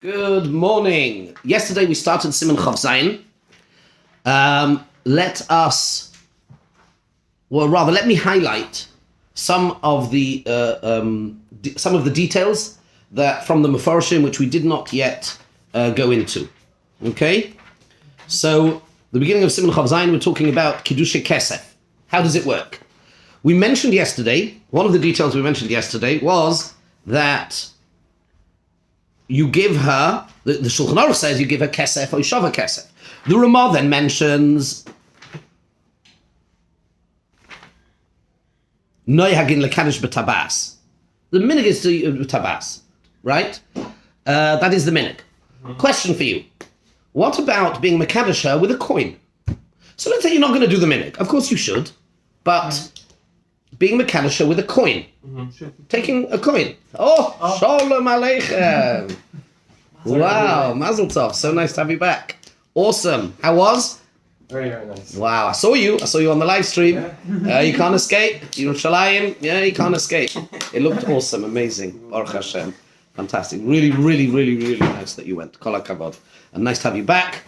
Good morning. Yesterday we started Siman Chav Zayin. Let me highlight some of the details that from the Mefarshim which we did not yet go into. Okay, so the beginning of Siman Chav Zayin, we're talking about Kiddushin Kesef. How does it work? We mentioned yesterday. One of the details we mentioned yesterday was that you give her, the Shulchan Aruch says you give her kesef or yishava kesef. The Ramah then mentions Noy Hagin Lekadosh b'tabas. The minig is to b'tabas, right? That is the minig. Question for you. What about being Mekadosh her with a coin? So let's say you're not going to do the minig. Of course you should, but being Mekadosh her with a coin. Taking a coin. Oh, Shalom Aleichem. Wow, Mazel Tov. So nice to have you back. Awesome. How was? Very, very nice. Wow, I saw you on the live stream. You can't escape. Yerushalayim. Yeah, you can't escape. It looked awesome, amazing. Baruch Hashem. Fantastic. Really, really, really, really nice that you went. Kol HaKavod. And nice to have you back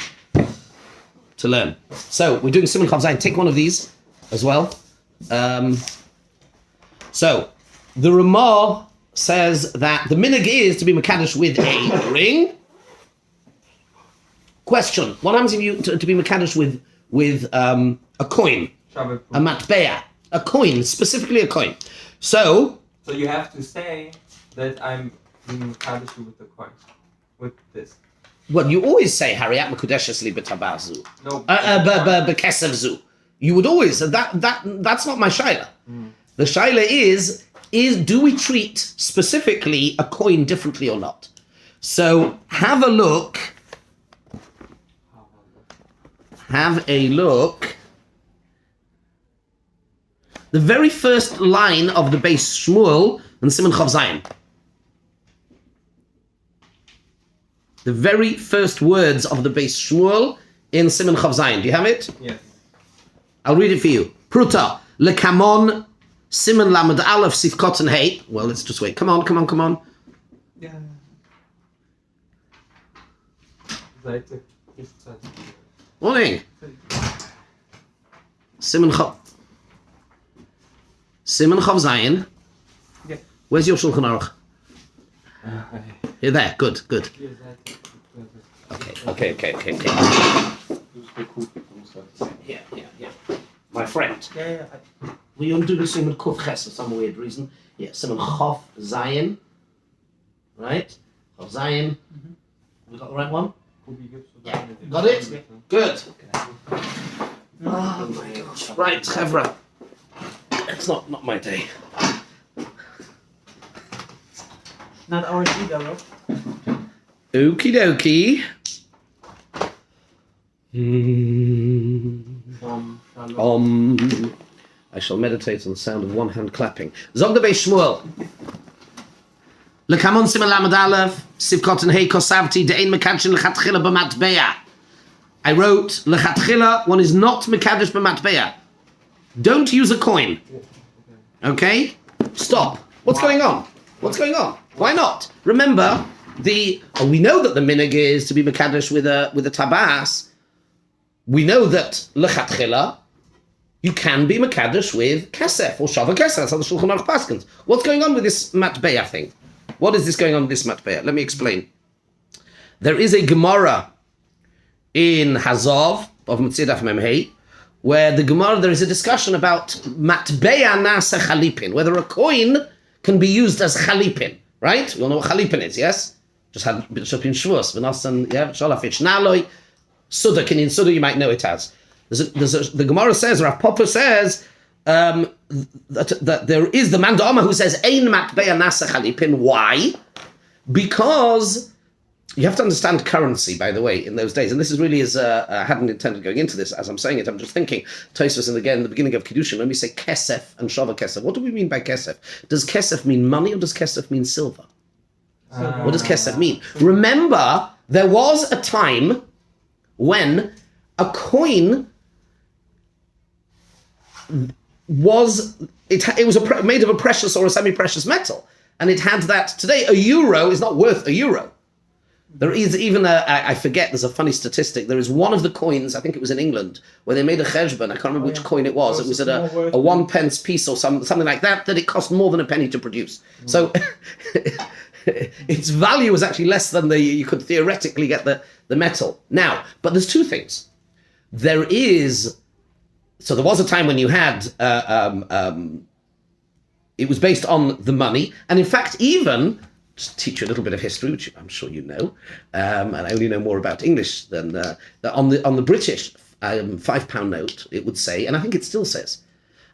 to learn. So, we're doing Siman Chav Zayin. Take one of these as well. So, the Ramah says that the minhag is to be mekadosh with a ring. Question: what happens if you to be mekadosh with a coin, a matbeah, a coin, specifically a coin? So you have to say that I'm being mekadosh with the coin, with this. Well, you always say Hariyat Mekudeshes Li B'Tabazu. No, B'Kesev Zu. You would always that's not my shaila. The shaila is do we treat specifically a coin differently or not? So have a look. The very first line of the base Shmuel and Siman Chav Zayin. The very first words of the base Shmuel in Siman Chav Zayin. Do you have it? Yes. I'll read it for you. Pruta lekamon Siman Lamed Aleph Sif Kotten Hey. Well, let's just wait. Come on. Yeah. Morning. Siman Chav Zayin. Yeah. Where's your Shulchan Aruch? You're there. Good. Okay. Here. My friend. Yeah. We don't do the Siman Kuf Ches for some weird reason. Yeah, Siman Chav Zayin. Right? Chav Zayin. We got the right one? Yeah. Got it? Good. Oh my gosh. Right, Chevra. It's not my day. Not our either, bro. Okie dokie. I shall meditate on the sound of one hand clapping. Zog the Beis Shmuel. Lekamon Siman Lamed Aleph Sivkot and Hey Kosavti De'ein Mekadshin Lechatchila B'Matbeya. I wrote Lechatchila, one is not Mekadosh B'Matbeya. Don't use a coin. Okay? Stop. What's going on? Why not? Remember, we know that the minhag is to be Mekadosh with a tabas. We know that Lechatchila, you can be Mekadosh with Kesef or Shava Kesef. That's how the Shulchan Aruch paskins. What's going on with this Matbeya thing? What is this going on with this Matbeya? Let me explain. There is a Gemara in Hazov of Mitzvah Daf Mem Hey, where there is a discussion about Matbeya Nasa Chalipin, whether a coin can be used as Chalipin, right? We all know what Chalipin is, yes? Just had Bishop in Shavuos, V'nasan, Shalafich Naloi, Suda, Kinin Suda, you might know it as. The Gemara says, Rav Popper says, that there is the man Da'ama who says Ein Matbeya Nasa Chalipin. Why? Because you have to understand currency, by the way, in those days. And this is really I hadn't intended going into this as I'm saying it. I'm just thinking, Tosfos, and again, the beginning of Kiddushin, when we say Kesef and Shava Kesef, what do we mean by Kesef? Does Kesef mean money or does Kesef mean silver? What does Kesef mean? Remember, there was a time when a coin was made of a precious or a semi-precious metal, and it had that. Today, a euro is not worth a euro. There is even I forget, there's a funny statistic. There is one of the coins, I think it was in England, where they made a cheshbon. I can't remember which coin it was. It was at a 1 pence piece or something like that it cost more than a penny to produce. So its value was actually less than you could theoretically get the metal. Now, but there's two things. There was a time when you had, it was based on the money. And in fact, even, just teach you a little bit of history, which I'm sure you know, and I only know more about English than, on the British £5 note, it would say, and I think it still says,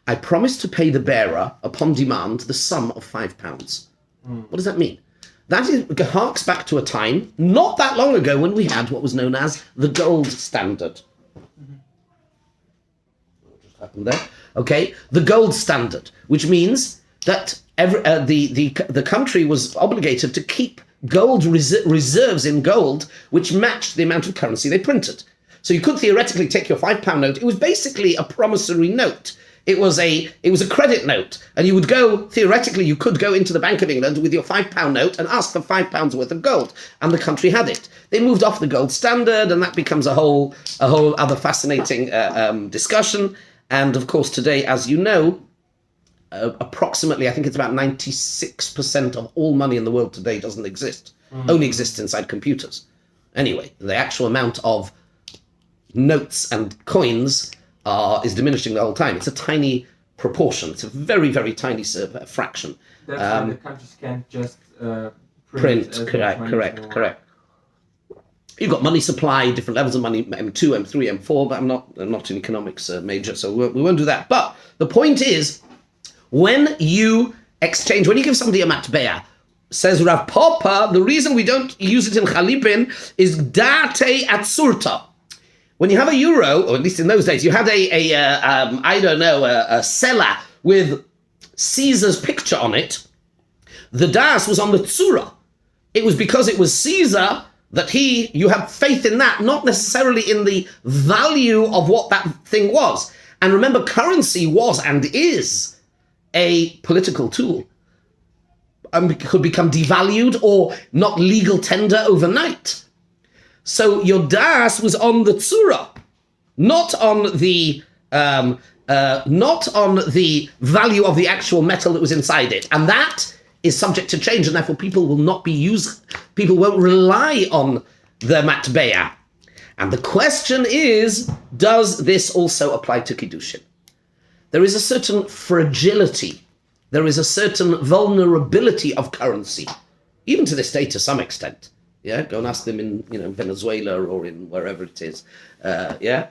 I promise to pay the bearer, upon demand, the sum of £5. What does that mean? That harks back to a time, not that long ago, when we had what was known as the gold standard. What just happened there? Okay, the gold standard, which means that the country was obligated to keep gold reserves in gold, which matched the amount of currency they printed. So you could theoretically take your £5 note. It was basically a promissory note. It was a credit note, and you would theoretically, you could go into the Bank of England with your £5 note and ask for £5 worth of gold, and the country had it. They moved off the gold standard, and that becomes a whole other fascinating discussion. And of course, today, as you know, approximately, I think it's about 96% of all money in the world today doesn't exist. Only exists inside computers. Anyway, the actual amount of notes and coins is diminishing the whole time. It's a tiny proportion. It's a very, very tiny fraction. That's why the countries can't just print. Correct. You've got money supply, different levels of money, M2, M3, M4, but I'm not an economics major, so we won't do that. But the point is, when you give somebody a matbeah, says Rav Papa, the reason we don't use it in Chalipin is date atsurta. When you have a euro, or at least in those days, you had a seller with Caesar's picture on it. The das was on the tsura. It was because it was Caesar that you have faith in that, not necessarily in the value of what that thing was. And remember, currency was and is a political tool. Could become devalued or not legal tender overnight. So your das was on the tsura, not on the value of the actual metal that was inside it, and that is subject to change, and therefore people won't rely on the matbeah. And the question is, does this also apply to Kiddushin? There is a certain fragility, there is a certain vulnerability of currency, even to this day to some extent. Yeah, go and ask them in Venezuela or in wherever it is. The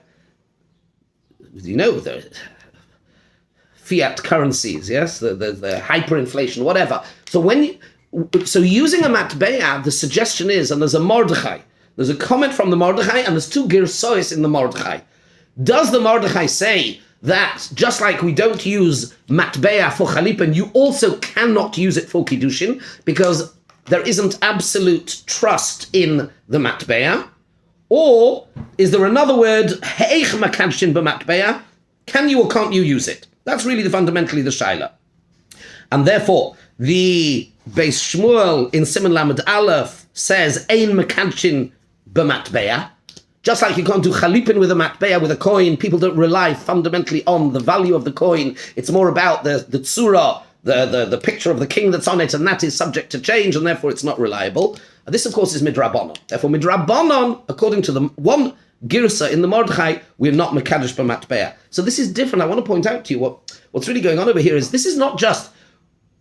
fiat currencies, yes, the hyperinflation, whatever. So using a matbeah, the suggestion is, and there's a Mordechai, there's a comment from the Mordechai, and there's two girsois in the Mordechai. Does the Mordechai say that just like we don't use matbeah for Chalipin, you also cannot use it for Kiddushin because there isn't absolute trust in the matbeah? Or is there another word, heich makadshin b'matbeah? Can you or can't you use it? That's really fundamentally the shaila. And therefore, the Beis Shmuel in Siman Lamed Aleph says, ein makadshin b'matbeah. Just like you can't do chalipin with a matbeah, with a coin, people don't rely fundamentally on the value of the coin. It's more about the tsura, the picture of the king that's on it, and that is subject to change, and therefore it's not reliable. And this, of course, is midrabanon. Therefore, midrabanon, according to the one girsa in the Mordechai, we're not mekadosh b'matbeah. So this is different. I want to point out to you what's really going on over here is this is not just,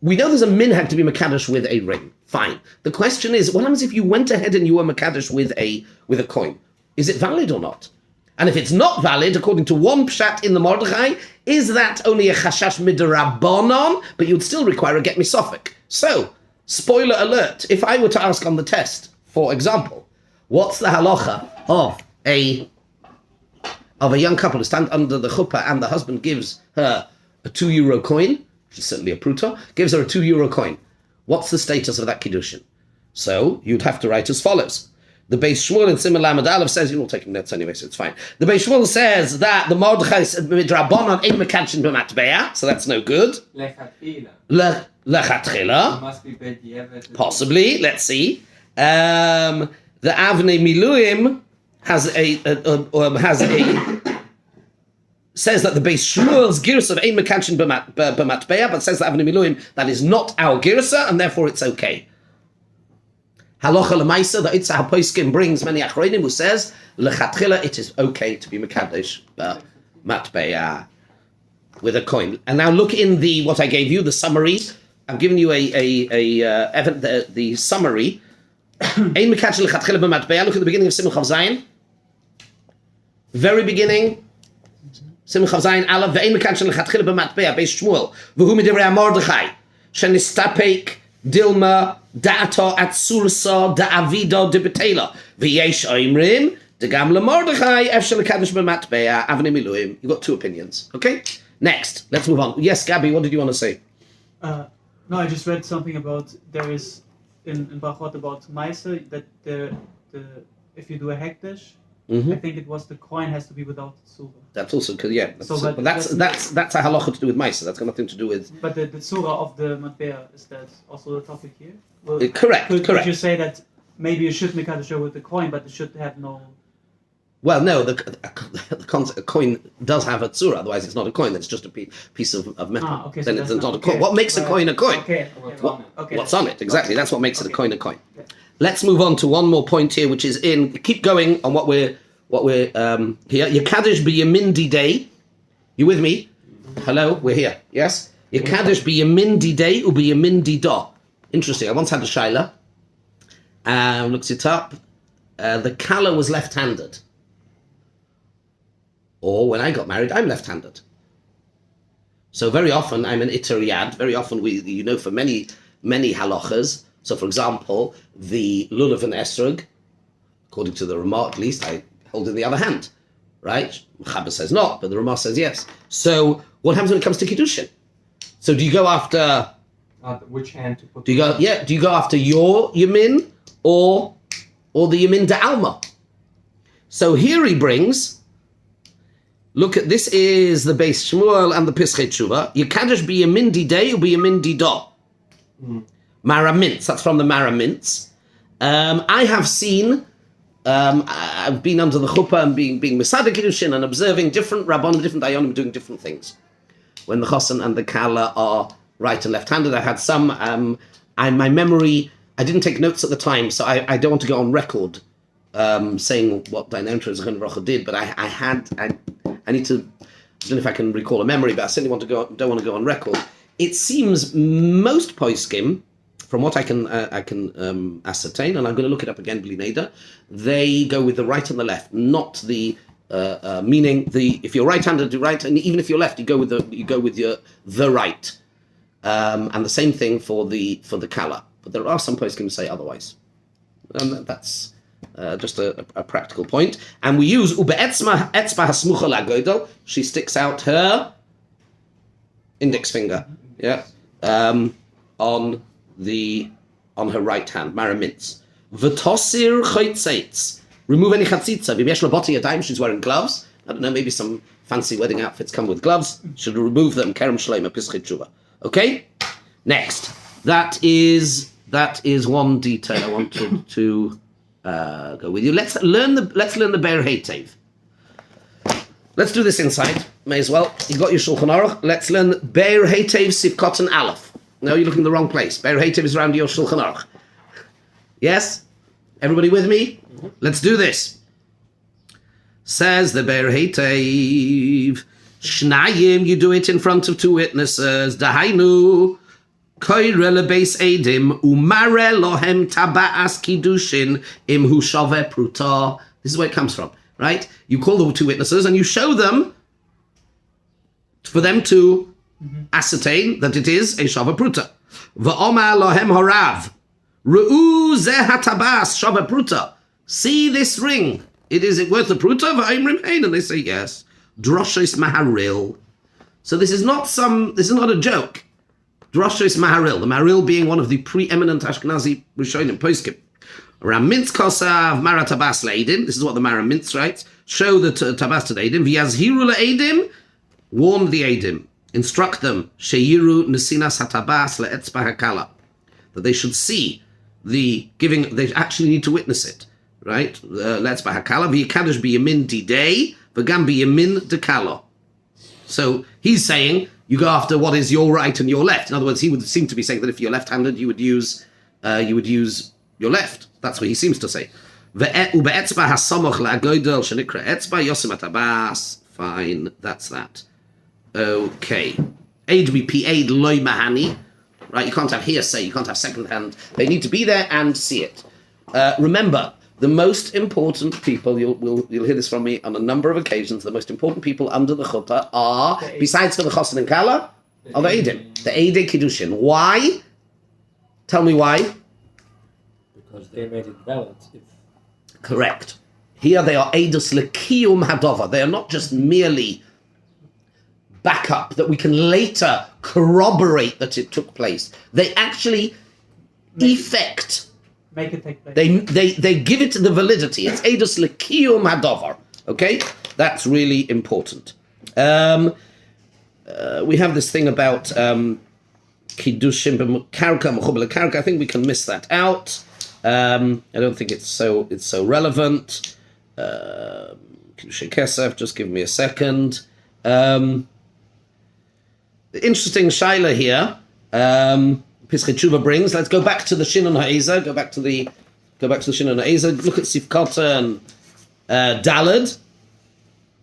we know there's a minhag to be mekadosh with a ring. Fine. The question is, what happens if you went ahead and you were mekadosh with a coin? Is it valid or not? And if it's not valid, according to one pshat in the Mordechai, is that only a chashash midrabanon, but you'd still require a get misofik? So, spoiler alert, if I were to ask on the test, for example, what's the halacha of a young couple who stand under the chuppah and the husband gives her a €2 coin, which is certainly a pruta, gives her a €2 coin. What's the status of that kiddushin? So, you'd have to write as follows. The Beis Shmuel in Siman Lamed Aleph says, you're not taking notes anyway, so it's fine. The Beis Shmuel says that the Mordechai said midrabanon ein mekadshin b'matbeah, so that's no good. Lechatchila. Must be bediavad. Possibly, let's see. The Avnei Miluim has a says that the base Shmuel's girsa of ein mekadshin b'matbeya, but says that Avnei Miluim that is not our girsa, and therefore it's okay. Halacha l'maisa, the Itzah HaPoskim brings many achronim who says lechatchila it is okay to be mekadesh matbeya with a coin. And now look in what I gave you, the summary. I've given you the summary. Ein mekadesh lechatchila b'matbeya. Look at the beginning of Siman Chav Zayin. Very beginning. Siman Chav Zayin Aleph. Ve'ein mekadesh lechatchila b'matbeya. Beis Shmuel. V'hu midivrei Mordechai. Shenistapek Dilma Da'ato Atsursa Da'avido Dibetela V'yesh Oimrim Degam LeMordechai Efshel Kadosh B'matbeya Avnei Miluim. You've got two opinions. Okay? Next, let's move on. Yes, Gabby, what did you want to say? No, I just read something about there is in Brachot about Maisa that the if you do a hekdesh, I think it was the coin has to be without tzura. That's also because that's a halacha to do with Maisa. That's got nothing to do with. But the tzura of the matbeya, is that also the topic here? Well, correct. Could you say that maybe you should make a show with the coin, but it should have no? Well, no. A coin does have a tzura. Otherwise, it's not a coin. It's just a piece of metal. Okay, then so it's not a coin. What makes a coin a coin? Okay. What's on it? Exactly. That's what makes it a coin a coin. Let's move on to one more point here, which is keep going on what we're here. Yekadesh b'yamindi day. You with me? Hello, we're here. Yes. Yekadesh b'yamindi day u b'yamindi da. Interesting. I once had a shaila. Looked it up. The kala was left-handed. Or when I got married, I'm left-handed. So very often I'm an itar yad. Very often for many halachas. So, for example, the lulav and esrog, according to the Ramah at least, I hold in the other hand, right? Mechaber says not, but the Ramah says yes. So, what happens when it comes to Kiddushin? So, do you go after... which hand to put... Do you go after your Yamin or the Yamin Da'alma? So, here he brings... Look at, this is the Beis Shmuel and the Pischei Tshuva. Yekadesh b'yamindi day or b'yamindi da. Maramintz, that's from the Maramintz. I have seen, I've been under the chuppah and being Mesader Kiddushin and observing different Rabbanim, different Dayanim doing different things. When the Chosan and the Kala are right and left-handed, I had some, my memory, I didn't take notes at the time, so I don't want to go on record saying what Dayan Zechon did, but I need to, I don't know if I can recall a memory, but I certainly don't want to go on record. It seems most poskim, from what I can ascertain, and I'm going to look it up again, Bli Neder, they go with the right and the left, not the meaning if you're right-handed, do right, and even if you're left, you go with the right, and the same thing for the kala. But there are some poskim who say otherwise, and that's just a practical point. And we use ube'etzma etzba hasmucha lagodel. She sticks out her index finger, on her right hand, maramintz. V'tosir chaytzeitz. Remove any chatzitza. V'yesh laboti yadayim. She's wearing gloves. I don't know, maybe some fancy wedding outfits come with gloves. Should remove them. Kerem shleima pischei tshuva. Okay. Next, that is one detail I wanted to go with you. Let's learn the Be'er Heitev. Let's do this inside. May as well. You got your Shulchan Aruch. Let's learn Be'er Heitev Sivkot and Aleph. No, you're looking in the wrong place. Be'er Heitev is around your Shulchan Aruch. Yes? Everybody with me? Let's do this. Says the Be'er Heitev. Shnayim, you do it in front of two witnesses. Dahainu. Koire lebeis edim. Umare lohem taba'as kiddushin im hu shaveh pruta. This is where it comes from, right? You call the two witnesses and you show them for them to ascertain that it is a shaveh pruta. V'omar lohem horav. Ru'u zeh hatabas shaveh pruta. See this ring. Is it worth a pruta? V'aimrim hein. And they say yes. Droshes maharil. So this is not a joke. Droshes maharil. The maharil being one of the preeminent Ashkenazi Rishonim poskim. Ramintz kosav maratabas le'edim. This is what the Maramintz writes. Show the tabas to the edim. V'yazhiru le'edim. Warn the edim. Instruct them. Sheyiru nesinas hatabas le'etzba hakala. That they should see the giving. They actually need to witness it. right? Let's bahakala v'yikadosh biyamin didei v'gam biyamin dekalo. So he's saying you go after what is your right and your left. In other words, he would seem to be saying that if you're left-handed, you would use your left. That's what he seems to say. Ube'etzba hasamoch la'agoydel shenikra etzba yosim atabas. Fine, that's that. Okay. Aid be aid loy mahani. Right, you can't have hearsay, you can't have second hand. They need to be there and see it. Remember, the most important people, you'll hear this from me on a number of occasions, the most important people under the chuppah are, besides for the chosin and kala, are the eidim. The eidei kiddushin. Why? Tell me why. Because they made it valid. Correct. Here they are eidus lekiyum hadova. They are not just merely backup that we can later corroborate that it took place. They actually Make it take place. They give it the validity. It's eidus lekiyum hadovar. Okay, that's really important. We have this thing about kiddushin b'karka mechubel karka. I think we can miss that out. I don't think it's so relevant. Kiddushin kesef. Just give me a second. Interesting shaila here. Pischei Tshuva brings. Let's go back to the Shin and Ha'eza. Go back to the Shin and Ha'eza. Look at Sifkata and Dalad.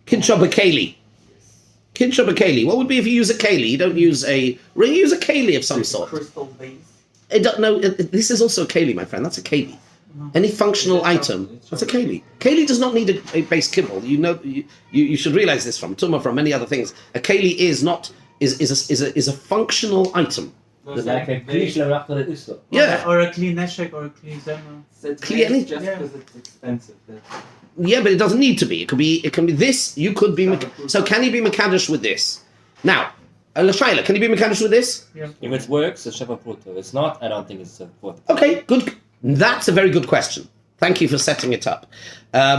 Kidsha b'keli. Kidsha b'keli. What would be if you use a keli? You don't use a. You use a keli of some sort. Crystal vase. This is also a keli, my friend. That's a keli. Any functional item, that's a keli. Keli does not need a base kibble. You should realize this from Tumah, from many other things. A keli is a functional item. Like a Griechen after the Islam. Yeah. Or a clean neshek or a clean zemma. Clearly. Just because it's expensive. Yeah, but it doesn't need to be. It can be this. You could be. So can you be mekadosh with this? Now, L'shaila, can you be mekadosh with this? Yeah. If it works, it's Sheva Pruta. If it's not, I don't think it's a Pruta. Okay, good. That's a very good question. Thank you for setting it up.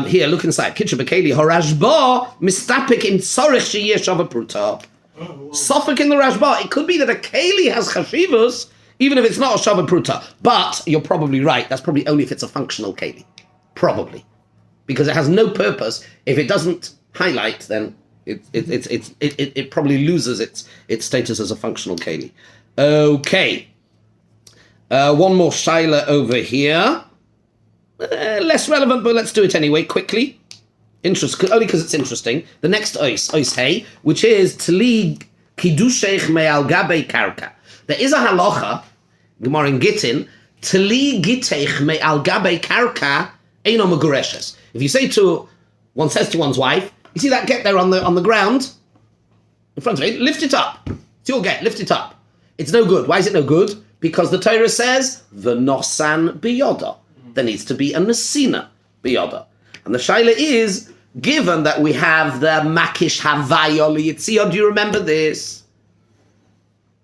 Here, look inside. Kitcha b'keli horashba mistapik in tzorich sheyeh shava pruta. Suffolk in the Rashba. It could be that a keli has chashivas, even if it's not a shava pruta. But you're probably right. That's probably only if it's a functional keli. Probably, because it has no purpose. If it doesn't highlight, then it probably loses its status as a functional keli. Okay. One more shaila over here. Less relevant, but let's do it anyway, quickly. Only because it's interesting. The next ois hey, which is tli kiddushech me'al gabei karka. There is a halacha, Gemara in Gittin, tli gitech me'al gabei karka eino megureshes. If you say one says to one's wife, you see that get there on the ground in front of it, lift it up. It's your get, lift it up. It's no good. Why is it no good? Because the Torah says v'nosan biyoda. There needs to be a nesina biyoda. And the shaila is, given that we have the makish havaya liyitziyah, do you remember this?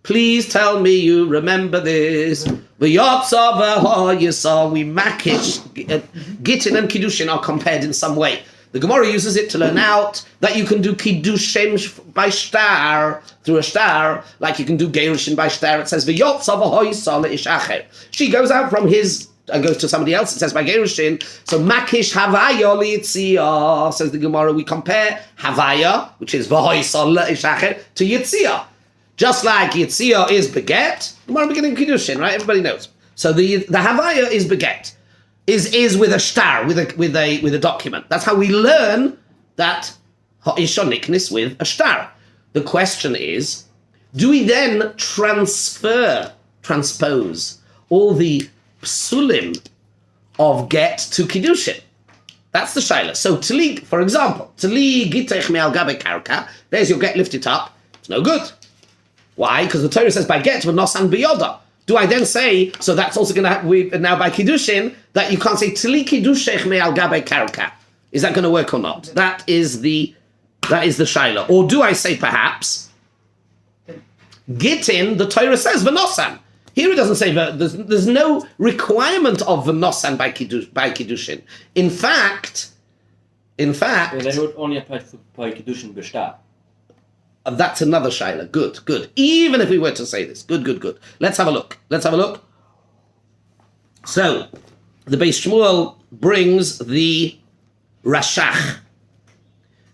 Please tell me you remember this. V'yotza v'hoyisa, we makish, Gittin and Kiddushin are compared in some way. The Gemara uses it to learn out that you can do Kiddushin by star, through a star, like you can do Gerushin by star. It says, V'yotza v'hoyisa le'ishacher. She goes out from his and goes to somebody else. It says by Gerushin. So Makish Havaya liyitziyah, says the Gemara. We compare Havaya, which is v'hoyisa le'ishacher, to Yitziyah. Just like Yitziyah is beget, Gemara beginning Kiddushin, right? Everybody knows. So the Havaya is beget. Is with a star, with a document. That's how we learn that ha'ishoniknis with a star. The question is, do we then transpose all the psulim of get to kiddushin? That's the shaila. So tali, for example, tali gitech me'al gabe karka. There's your get, lift it up. It's no good. Why? Because the Torah says by get v'nosan biyoda. Do I then say, so that's also going to happen now by Kiddushin, that you can't say, Tli Kiddushech me'al gabe karka? Is that going to work or not? That is the shaila. Or do I say perhaps, Gittin, the Torah says, V'nosan. Here it doesn't say, there's no requirement of V'nosan by Kiddushin. In fact, Then it would only apply to by Kiddushin b'shtar. That's another shaila. Good. Even if we were to say this. Good. Let's have a look. So, the Beis Shmuel brings the Rashach.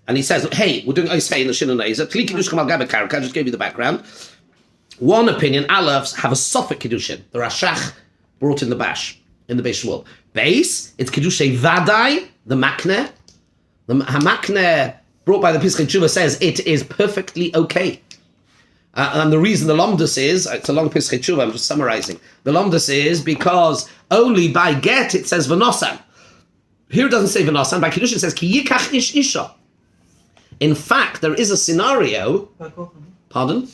And he says, hey, we're doing Oisei in the Shin and Eizer. Kli Kiddushim al Gabe Karka, I just gave you the background. One opinion, Aleph have a Sophic Kiddushin. The Rashach brought in the Bash, in the Beis Shmuel. Base, it's Kiddushay Vadai, the Makneh. The Hamakneh brought by the Pischei Tshuva says it is perfectly okay. And the reason the Lomdus is, it's a long Pischei Tshuva, I'm just summarizing. The Lomdus is because only by get it says V'nosan. Here it doesn't say V'nosan, by Kiddushin it says Ki Yikach Ish Isha. In fact, there is a scenario. Pardon?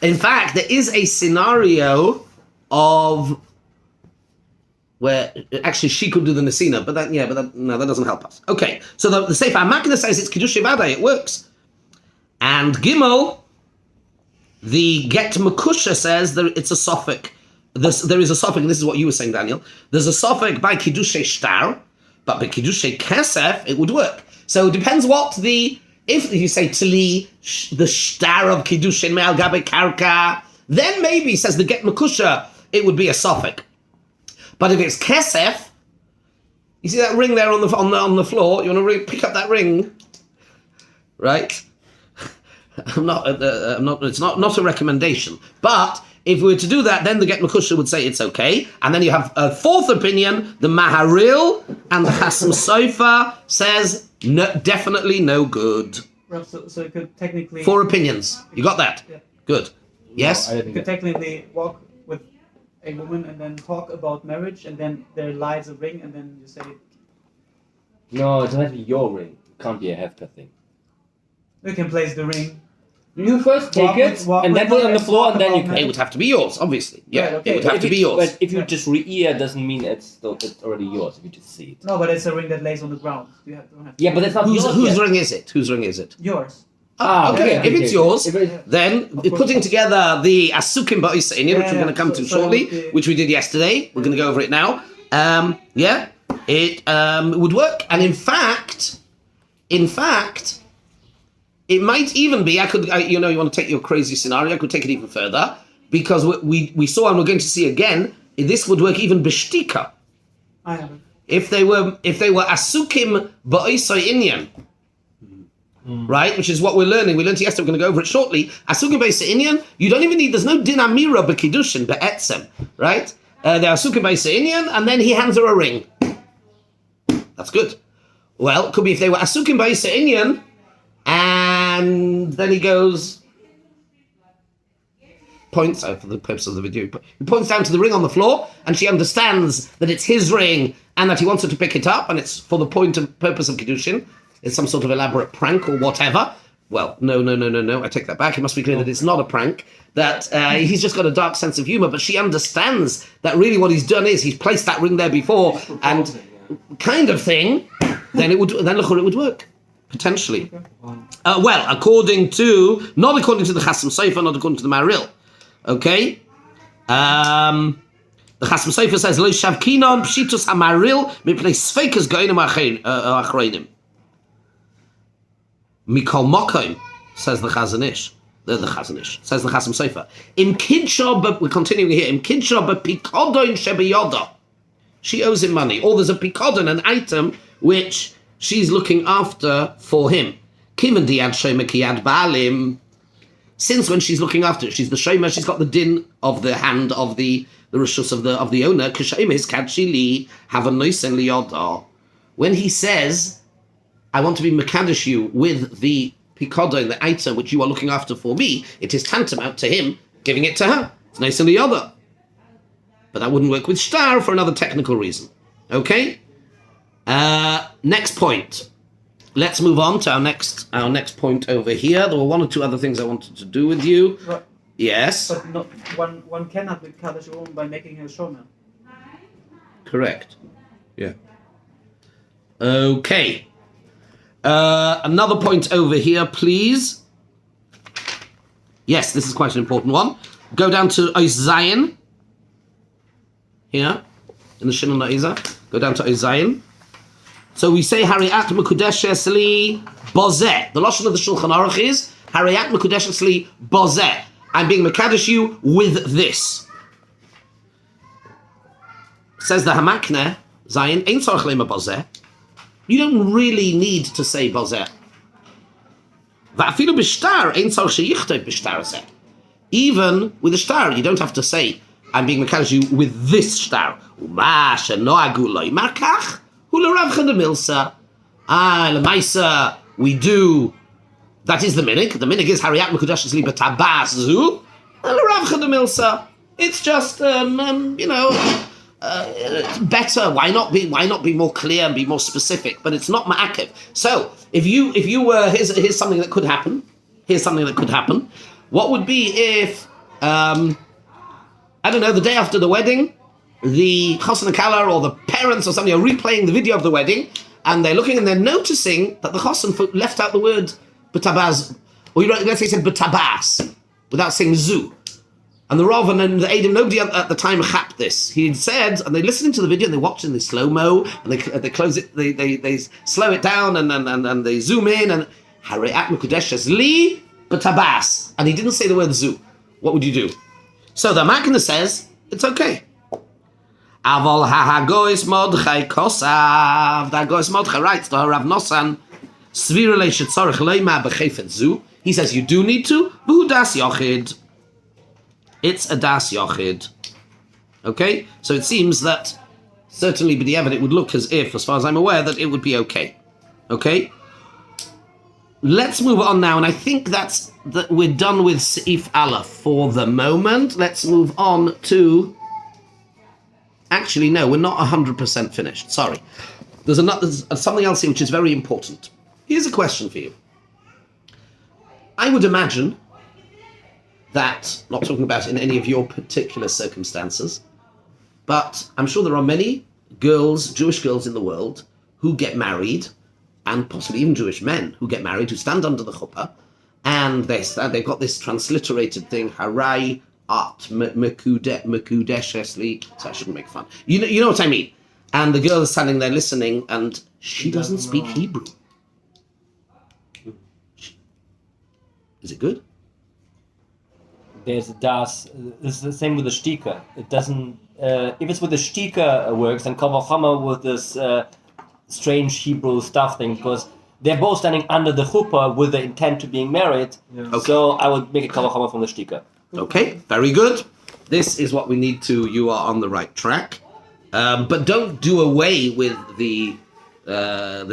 In fact, there is a scenario of where actually she could do the Nesina, but that doesn't help us. Okay, so the Sefer HaMakneh says it's Kiddush Vadai, it works. And Gimel, the Get Makusha says it's a Sophic. There is a Sophic, and this is what you were saying, Daniel. There's a Sophic by Kiddush Shtar, but by Kiddush Kesef, it would work. So it depends if you say Tli, the Shtar of Kiddushin Me'al Gabe Karka, then maybe, says the Get Makusha, it would be a Sophic. But if it's Kesef, you see that ring there on the floor, you want to pick up that ring, right? It's not a recommendation. But if we were to do that, then the Get Makusha would say it's okay. And then you have a fourth opinion, the Maharil and the Chasam Sofer says, no, definitely no good. So you could technically... 4 opinions. You got that? Yeah. Good. Yes? You could technically walk with a woman and then talk about marriage, and then there lies a ring, and then you say... No, it has to be your ring. It can't be a Hefka thing. You can place the ring. You first take and then put it on the floor, and then you can... It would have to be yours, obviously. Yeah, Right, okay. it would have to be yours. But if you just re-ear, doesn't mean it's already yours, if you just see it. No, but it's a ring that lays on the ground. You don't have to. Yeah, but that's not yours Whose yet. ring is it? Whose ring is it? Yours. Okay. Yeah. If it's yours, If it- then putting together the Asukim Ba'is Inyan, which we're going to come to shortly, which we did yesterday, we're going to go over it now. It would work. And in fact, it might even be, you want to take your crazy scenario, I could take it even further, because we saw, and we're going to see again, this would work even b'shtika. I have it. If they were asukim ba'isai inyan, right, which is what we're learning. We learned yesterday, we're going to go over it shortly. Asukim ba'isai inyan, you don't even need, there's no din amira b'kiddushin, ba'etzem, right? They're asukim ba'isai inyan, and then he hands her a ring. That's good. Well, it could be if they were asukim ba'isai inyan, and then he points out for the purpose of the video, he points down to the ring on the floor, and she understands that it's his ring and that he wants her to pick it up, and it's for the purpose of Kiddushin. It's some sort of elaborate prank or whatever. Well, no, I take that back. It must be clear that it's not a prank, that he's just got a dark sense of humor, but she understands that really what he's done is he's placed that ring there before, and kind of thing, then it would work. Potentially. Well, not according to the Chasam Sofer, not according to the Maril. Okay? The Chasam Sofer says, Lo shavkinon pshitus hamaril mipnei sfeikas goinim achreinim. Mikol mokoim, says the Chazanish. Says the Chasam Sofer. Im kidsha, we're continuing here, im kidsha bepikodon shebeyoda. She owes him money. Or there's a pikodon, an item, which she's looking after for him. Since when she's looking after it, she's the shomer, she's got the din of the hand of the rishus of the owner. When he says, I want to be mekadosh you with the pikodon, the item which you are looking after for me, it is tantamount to him giving it to her. It's nice and the other. But that wouldn't work with shtar for another technical reason. Okay? Next point. Let's move on to our next point over here. There were 1 or 2 other things I wanted to do with you. Right. Yes. But not, one cannot be Kaddish a woman by making her shomer. Correct. Yeah. Okay. Another point over here, please. Yes, this is quite an important one. Go down to Ois Zayin. Here, in the Shin and Eizer. Go down to Ois Zayin. So we say Hariat Mekudeshes Li Bozeh. The lashon of the Shulchan Aruch is Hariat Mekudeshes Li Bozeh. I'm being mekadosh you with this. Says the Hamakne, Zayin, Ein Tzorach Lema Bozeh. You don't really need to say Bozeh. Va'afilu b'shtar, Ein Tzorach sheyichtov b'shtar zeh. Even with a shtar, you don't have to say, I'm being mekadosh you with this shtar. Uma shenoagu lo yimar kach, hu l'Rav Chada Milsa. L'maisa, we do. That is the minig. The minig is Hariyat Mekudeshes Li B'tabas Zu. L'Rav Chada Milsa. It's just, better. Why not be more clear and be more specific? But it's not ma'akev. So if you were here's something that could happen. Here's something that could happen. What would be if I don't know, the day after the wedding, the chosen kala or the parents or somebody are replaying the video of the wedding, and they're looking and they're noticing that the chosen left out the word b'tabaz, or let's say he said b'tabas without saying zu. And the Rav and then the Eidim, nobody at the time chapped this. He said, and they listened to the video and they watched in the slow-mo, and they close it, they slow it down and they zoom in, and Hariyat Mekudeshes Li B'tabas. And he didn't say the word zu. What would you do? So the Makna says, it's okay. Aval ha-hagois modchai kosav. The hagois modchai writes to Rav Nosan, Svira le'shetzorich le'ma b'chefet zu. He says, you do need to, v'hu das yochid. It's a das yochid. Okay? So it seems that certainly b'diavad it would look as if, as far as I'm aware, that it would be okay. Okay? Let's move on now, and I think that we're done with Seif Aleph for the moment. Let's move on to... Actually, no, we're not 100% finished. Sorry. There's something else here which is very important. Here's a question for you. I would imagine that, not talking about in any of your particular circumstances, but I'm sure there are many girls, Jewish girls in the world, who get married, and possibly even Jewish men who get married, who stand under the chuppah, and they've got this transliterated thing, Harai At Mekudeshesli. So I shouldn't make fun. You know what I mean. And the girl is standing there listening, and she doesn't speak Hebrew. Is it good? There's a das. This is the same with the shtika. It doesn't. If it's with the shtika works, and kol v'chomer with this strange Hebrew stuff thing, because they're both standing under the chuppah with the intent to being married. Yeah. Okay. So I would make a kol v'chomer from the shtika. Okay, very good. This is what we need to. You are on the right track, but don't do away with the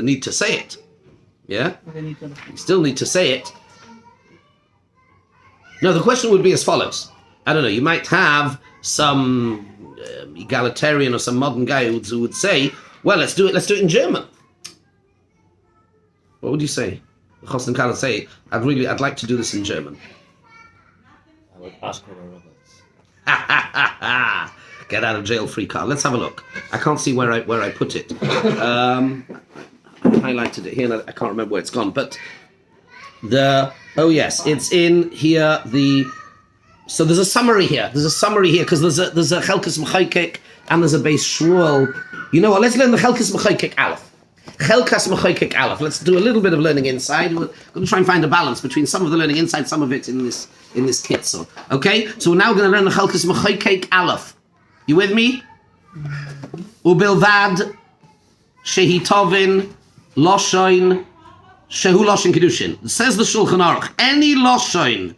need to say it. Yeah, you still need to say it. No, the question would be as follows. I don't know, you might have some egalitarian or some modern guy who would say, well, let's do it in German. What would you say? The Chosn Kala say, I'd like to do this in German. I would ask for Roberts. Get out of jail free card. Let's have a look. I can't see where I put it. I highlighted it here, and I can't remember where it's gone, but yes, it's in here. So there's a summary here. Because there's a Hilchos Kiddushin and there's a base Shmuel. You know what? Let's learn the Hilchos Kiddushin Aleph. Hilchos Kiddushin Aleph. Let's do a little bit of learning inside. We're going to try and find a balance between some of the learning inside, some of it in this kitzur. Okay. So we're now going to learn the Hilchos Kiddushin Aleph. You with me? Ubilvad shehi tovin loshoin. Shehu Loshin Kiddushin. Says the Shulchan Aruch, any Loshin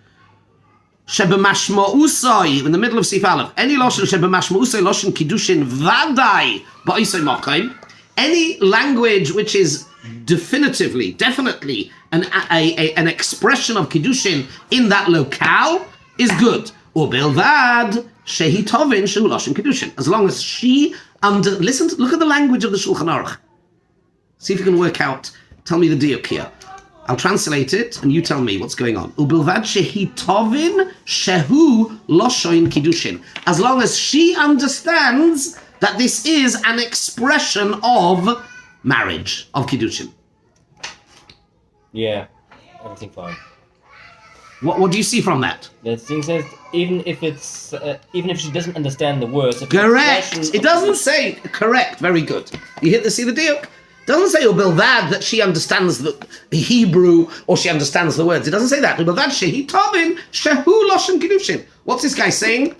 Shebemashma'usai, in the middle of Sif Aleph, any Loshin Shebemashma'usai Loshin Kiddushin Vadai Ba'isai Mokhaim, any language which is definitely an expression of Kiddushin in that locale is good. Ubilvad Shehi Tovin Shehu Loshin Kiddushin. As long as she look at the language of the Shulchan Aruch. See if you can work out. Tell me the diuk here. I'll translate it, and you tell me what's going on. Ubilvad shehi tovin shehu loshoin kiddushin. As long as she understands that this is an expression of marriage, of kiddushin. Yeah, everything fine. What do you see from that? The thing says even if she doesn't understand the words. Correct. It doesn't say correct. Very good. You see the diuk? Doesn't say Ubilvad that she understands the Hebrew or she understands the words. It doesn't say that. Ubilvad shehi tovin shehu loshin kiddushin. What's this guy saying?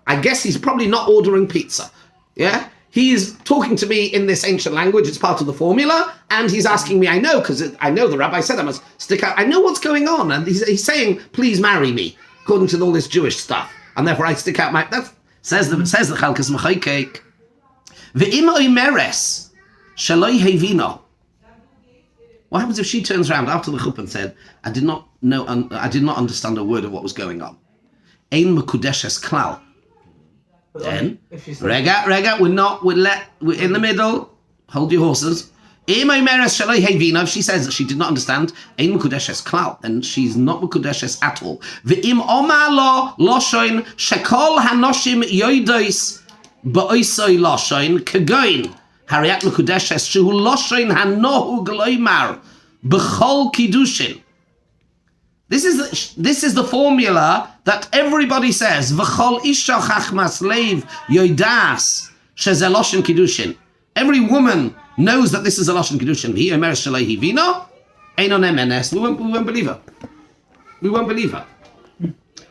I guess he's probably not ordering pizza. Yeah? he's talking to me in this ancient language. It's part of the formula, and he's asking me. I know because I know the rabbi said I must stick out. I know what's going on, and he's saying, "Please marry me," according to all this Jewish stuff, and therefore I stick out my. That says the Chalkas Mechaykek. Ve'im oimeres shaloi hevino. What happens if she turns around after the chuppah and said, "I did not understand a word of what was going on"? Ein mekudeshes klal. Then, rega, we're in the middle. Hold your horses. If she says that she did not understand, ein mekudeshes klal, then she's not mekudeshes at all. Ve'im omar lo loshoin shekol hanoshim yoidos ba'oisoi loshoin kegoin hariat mekudeshes shehu loshoin hanohu gloimar b'chol kiddushin. This is the formula that everybody says. V'chol isha chachmas leiv yoidas sheze loshen kiddushin. Every woman knows that this is a loshen kiddushin. He omeres shalei hivino, einon emenes. We won't believe her. We won't believe her.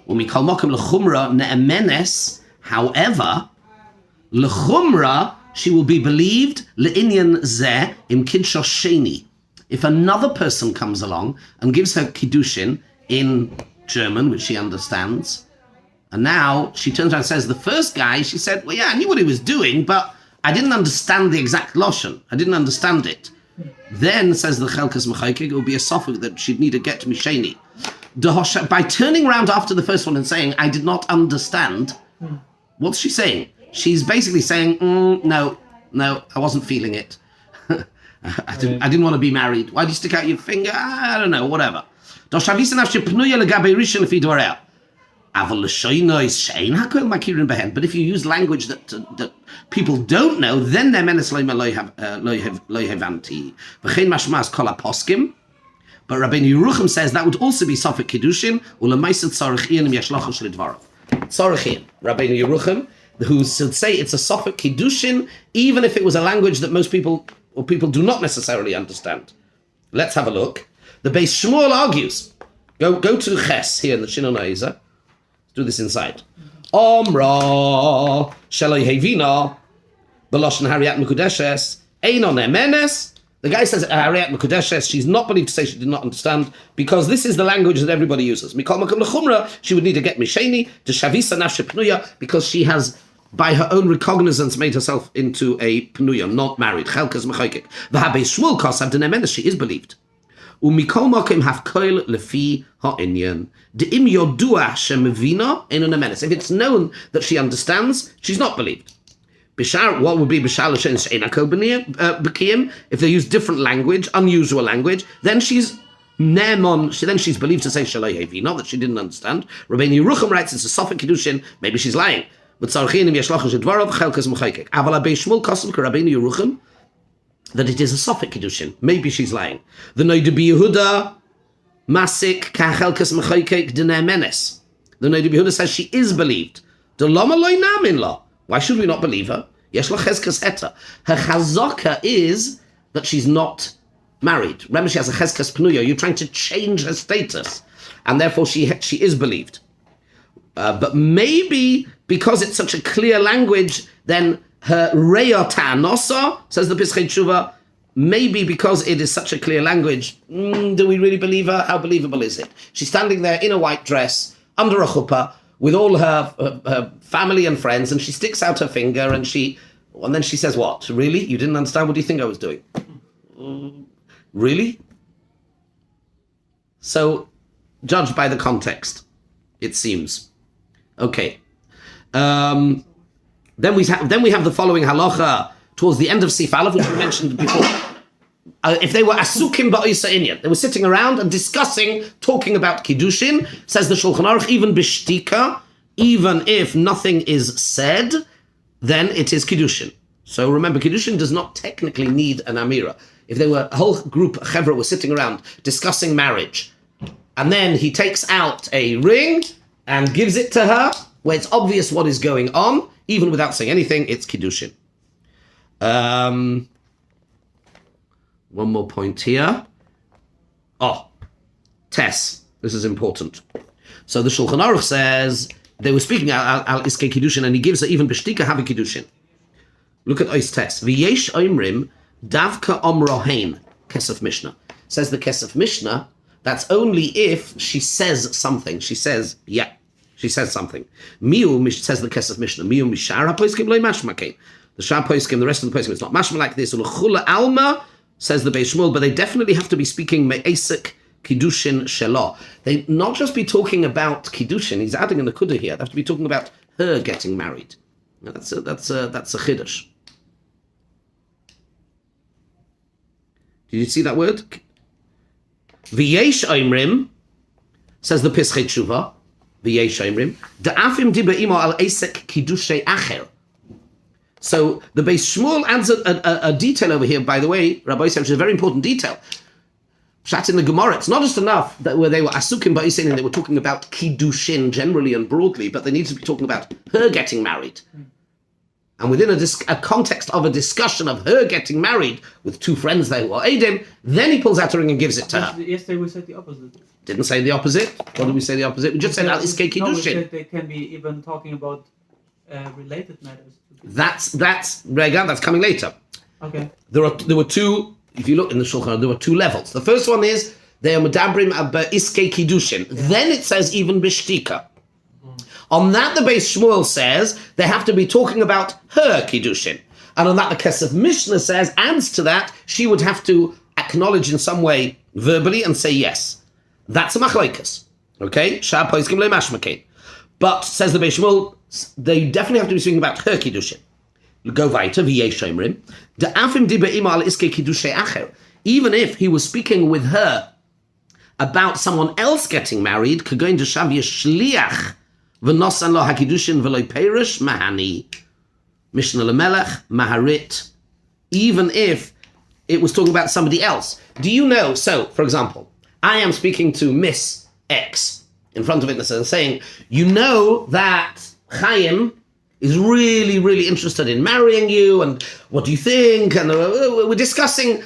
Umikol mokem lechumra ne'emenes. However, lechumra she will be believed le'inyan zeh im kidshosh sheni. If another person comes along and gives her kiddushin in German, which she understands, and now she turns around and says, the first guy, she said, well, yeah, I knew what he was doing, but I didn't understand the exact loshen. I didn't understand it. Then, says the Chelkas Mechaykek, it will be a suffix that she'd need to get to Misheni. By turning around after the first one and saying, I did not understand, what's she saying? She's basically saying, no, I wasn't feeling it. I didn't want to be married. Why do you stick out your finger? I don't know, whatever. But if you use language that people don't know, then they're menes lo hevanti. V'chein mashmas kol haposkim. But Rabbeinu Yerucham says that would also be Sofek Kiddushin, ulemaisat tzarich iyanim yashlochel shel dvarav. Tzarich Rabbeinu Yerucham, who should say it's a Sofek Kiddushin, even if it was a language that most people or people do not necessarily understand. Let's have a look. The Beis Shmuel argues. Go to Ches here in the Shinon HaEzer. Let's do this inside. Omra shaloi hevina b'loshen hariat mekudeshes einon emenes. The guy says hariat mekudeshes. She's not believed to say she did not understand because this is the language that everybody uses. Mikol makom lechumra. She would need to get misheni to shavisa nafshe pnuya because she has, by her own recognizance, made herself into a pnuya, not married. Chelkas mechaykek. V'habei Shmuel kosav denemenes. She is believed. Umikol makom hafkoil lefi ha'inyan. De'im yodua shemevina eno nemenes. If it's known that she understands, she's not believed. Bishar, what would be bishar l'shen she'enakol b'kiyim? If they use different language, unusual language, then she's Nemon, then she's believed to say shaloi hevi, not that she didn't understand. Rabbeinu Yerucham writes it's a Sofek Kiddushin, maybe she's lying. But Tzarchinim yashlochel shedvarav chelkas mechaykek. Aval Beis Shmuel kosim Rabbeinu Yerucham that it is a Sofek Kiddushin. Maybe she's lying. The Noida Yehuda masik ka chelkas mechaykek denemenes. The Noida Yehuda says she is believed. The lama loy namin la. Why should we not believe her? Yesh lo chezkas heta. Her chazaka is that she's not married. Remember, she has a chezkas pnuya. You're trying to change her status, and therefore she is believed. But maybe because it's such a clear language, then her reyota nosa, says the Pischei Tshuva, maybe because it is such a clear language, do we really believe her? How believable is it? She's standing there in a white dress, under a chuppah, with all her family and friends, and she sticks out her finger, and then she says, what? Really? You didn't understand? What do you think I was doing? Really? So, judged by the context, it seems. Okay. Then we have the following halacha towards the end of Sif Aleph, which we mentioned before. If they were asukim ba'isa inyan, they were sitting around and discussing, talking about Kiddushin, says the Shulchan Aruch, even b'shtika, even if nothing is said, then it is Kiddushin. So remember, Kiddushin does not technically need an Amira. If they were, a whole group of Chevra were sitting around discussing marriage, and then he takes out a ring and gives it to her, where it's obvious what is going on, even without saying anything, it's Kiddushin. One more point here. Tess. This is important. So the Shulchan Aruch says, they were speaking al Iskei Kiddushin, and he gives her even B'shtika Havi Kiddushin. Look at Ois Tes. V'yesh oimrim davka omrohein kesef Mishnah. Says the kesef Mishnah, that's only if she says something. She says, yeah, she says something. Miu, says the kesef Mishnah, miu mishar ha-poiskim loy mashmakein. The shar poiskim, the rest of the poiskim, it's not mashma like this. Ulechula alma, says the Beis Shmuel, but they definitely have to be speaking me'esek Kiddushin Shelah. They not just be talking about Kiddushin, he's adding a nakuda here, they have to be talking about her getting married. Now, that's a chiddush. Did you see that word? V'yesh oimrim, says the Pischei Tshuva, v'yesh oimrim, da'afim diba imo al esek kiddushay acher. So the Beis Shmuel adds a detail over here, by the way, Rabbi said, which is a very important detail. Shat in the Gemara, it's not just enough that where they were asukim ba'isin and they were talking about kiddushin generally and broadly, but they need to be talking about her getting married. And within a context of a discussion of her getting married with two friends there who are Eidim, then he pulls out a ring and gives it to her. Yesterday we said the opposite. Didn't say the opposite. What did we say the opposite? We just said al iskei kiddushin. No, we said they can be even talking about related matters. That's Rega, that's coming later. Okay. There were two, if you look in the Shulchan Aruch, there were two levels. The first one is they are medabrim iskei kiddushin. Yeah. Then it says even bishtika. On that, the Beis Shmuel says they have to be talking about her kiddushin, and on that, the Kesef Mishnah says adds to that she would have to acknowledge in some way verbally and say yes. That's a machlokes, okay? Shar poiskim le mashmakein. But says the Beis Shmuel, they definitely have to be speaking about her kiddushin. Go weiter, v'yesh omrim da'afim diba ima al iskei kiddushay acher. Even if he was speaking with her about someone else getting married, kagoin d'shav yeshliach. V'nosan lo hakidushin v'lo perish mahani Mishnah lemelech maharit. Even if it was talking about somebody else, do you know? So, for example, I am speaking to Miss X in front of witnesses and saying, you know that Chaim is really, really interested in marrying you, and what do you think? And we're discussing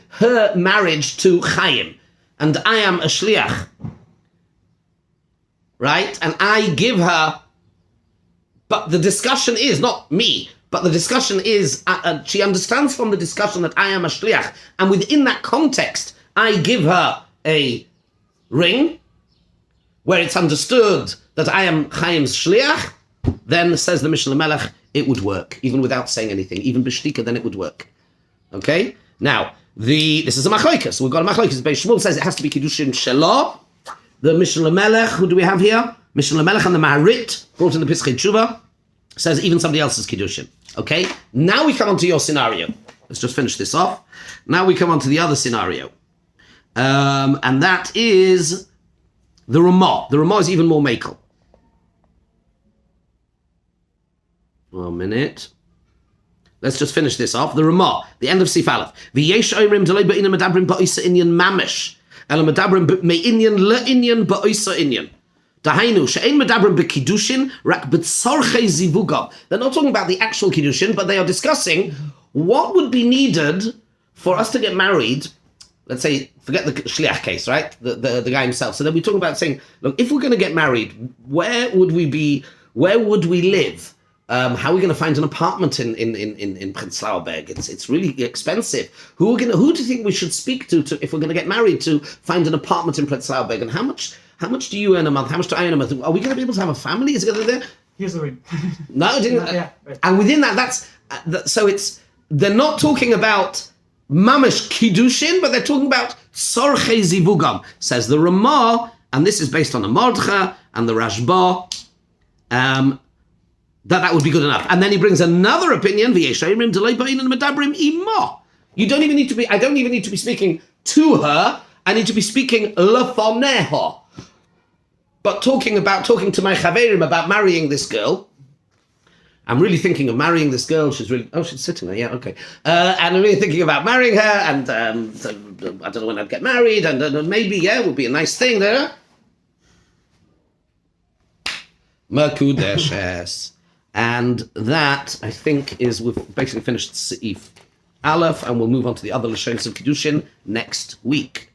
her marriage to Chaim, and I am a shliach. Right? And I give her, but the discussion is, not me, but the discussion is, she understands from the discussion that I am a shliach, and within that context, I give her a ring, where it's understood that I am Chaim's shliach, then, says the Mishnah Melech, it would work, even without saying anything, even b'shtika, then it would work. Okay? Now, this is a machlokes. We've got a machlokes. Beis Shmuel says it has to be kiddushin shelah. The Mishnah Melech, who do we have here? Mishnah Melech and the Maharit, brought in the Pischei Tshuva, says even somebody else's kiddushin. Okay? Now we come on to your scenario. Let's just finish this off. Now we come on to the other scenario. And that is the Ramah. The Ramah is even more makel. 1 minute. Let's just finish this off. The Ramah, the end of Sif Aleph. V'yesh oimrim delei ba'inyan medabrim ba'isa inyan mamish. Ela medabrim me'inyan le'inyan ba'isa inyan. Dahainu, she'ein medabrim b'kiddushin rak b'tzorchei zivugam. They're not talking about the actual kiddushin, but they are discussing what would be needed for us to get married. Let's say, forget the shliach case, right? The guy himself. So then we're talking about saying, look, if we're going to get married, where would we be? Where would we live? How are we going to find an apartment in Prenzlauer Berg? It's really expensive. Who do you think we should speak to if we're going to get married to find an apartment in Prenzlauer Berg? And how much do you earn a month? How much do I earn a month? Are we going to be able to have a family? Is it going to be there? Here's the ring. No, didn't. Yeah, right. And within that, so they're not talking about mamish kiddushin, but they're talking about sorchei zivugam. Says the Ramah, and this is based on the Mordcha and the Rashba. That would be good enough. And then he brings another opinion. You don't even need to be, I don't even need to be speaking to her. I need to be speaking lefoneha. But talking to my chaverim about marrying this girl. I'm really thinking of marrying this girl. She's sitting there. Yeah, okay. And I'm really thinking about marrying her. And so I don't know when I'd get married. And maybe, it would be a nice thing there. Makudeshes. And that, I think, we've basically finished Seif Aleph, and we'll move on to the other Lashonos of Kiddushin next week.